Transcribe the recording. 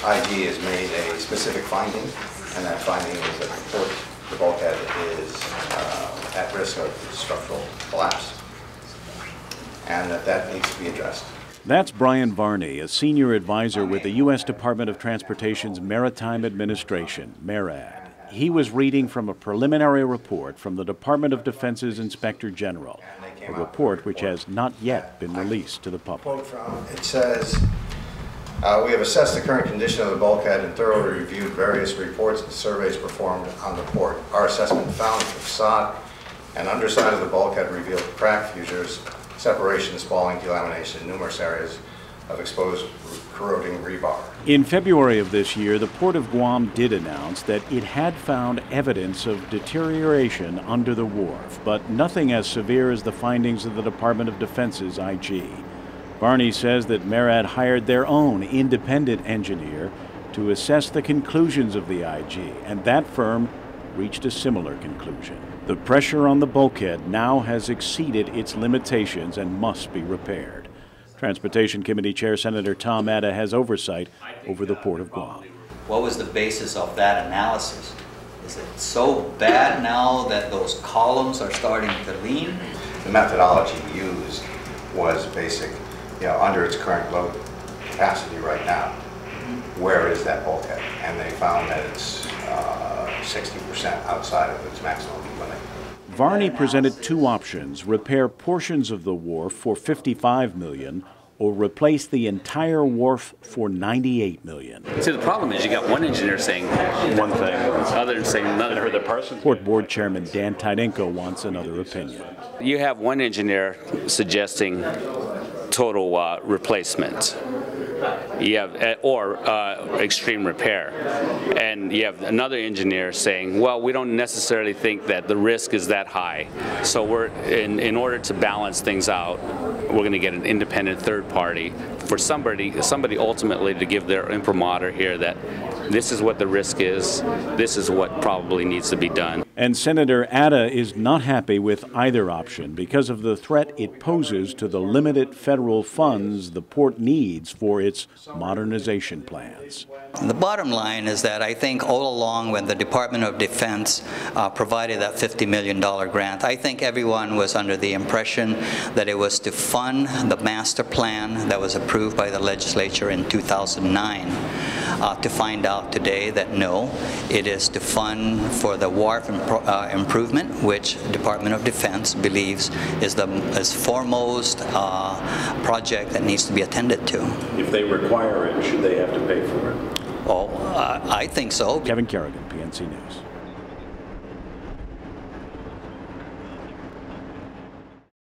IG has made a specific finding, and that finding is that the bulkhead is at risk of structural collapse, and that needs to be addressed. That's Brian Varney, a senior advisor with the U.S. Department of Transportation's Maritime Administration, MARAD. He was reading from a preliminary report from the Department of Defense's Inspector General, a report which has not yet been released to the public. It says, we have assessed the current condition of the bulkhead and thoroughly reviewed various reports and surveys performed on the port. Our assessment found the facade and underside of the bulkhead revealed crack fissures, separation, spalling, delamination in numerous areas of exposed corroding rebar. In February of this year, the Port of Guam did announce that it had found evidence of deterioration under the wharf, but nothing as severe as the findings of the Department of Defense's IG. Varney says that MARAD hired their own independent engineer to assess the conclusions of the IG, and that firm reached a similar conclusion. The pressure on the bulkhead now has exceeded its limitations and must be repaired. Transportation Committee Chair Senator Tom Atta has oversight over the Port of Guam. What was the basis of that analysis? Is it so bad now that those columns are starting to lean? The methodology used was basic, under its current load capacity right now. Where is that bulkhead? And they found that it's 60% outside of its maximum limit. Varney presented two options: repair portions of the wharf for $55 million or replace the entire wharf for $98 million. See, the problem is you got one engineer saying one thing, others saying another. Port Board Chairman Dan Tydenko wants another opinion. You have one engineer suggesting total replacement. You have extreme repair, and you have another engineer saying, well, we don't necessarily think that the risk is that high, so we're in order to balance things out, we're going to get an independent third party for somebody ultimately to give their imprimatur here that this is what the risk is, this is what probably needs to be done. And Senator Atta is not happy with either option because of the threat it poses to the limited federal funds the port needs for its modernization plans. The bottom line is that I think all along when the Department of Defense provided that $50 million grant, I think everyone was under the impression that it was to fund the master plan that was approved by the legislature in 2009. To find out today that no, it is to fund for the wharf improvement, which Department of Defense believes is the foremost project that needs to be attended to. If they require it, should they have to pay for it? Oh, I think so. Kevin Kerrigan, PNC News.